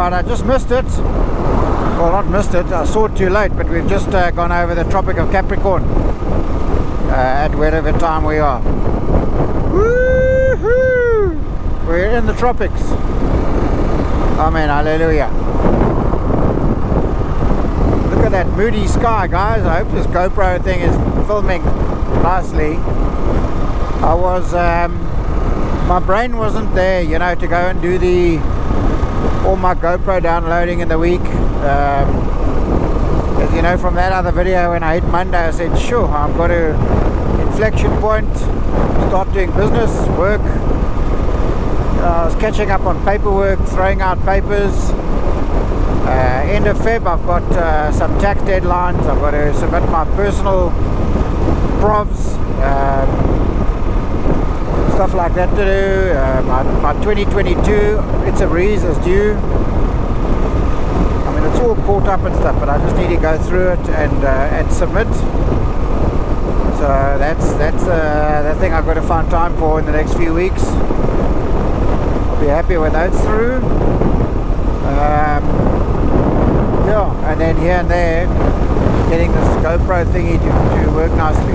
Alright, I just missed it. Well, not missed it, I saw it too late, but we've just gone over the Tropic of Capricorn at whatever time we are. Woohoo! We're in the tropics. Amen, hallelujah. Look at that moody sky, guys. I hope this GoPro thing is filming nicely. I was, my brain wasn't there, you know, to go and do all my GoPro downloading in the week. As you know from that other video when I hit Monday, I said, sure, I've got a inflection point, start doing business, work. I was catching up on paperwork, throwing out papers. End of Feb, I've got some tax deadlines. I've got to submit my personal profs, stuff like that to do. My 2022, it's a breeze, is due. I mean, it's all caught up and stuff, but I just need to go through it and submit. So that's the thing I've got to find time for in the next few weeks. I'll be happy when that's through. Yeah, and then here and there, getting this GoPro thingy to work nicely.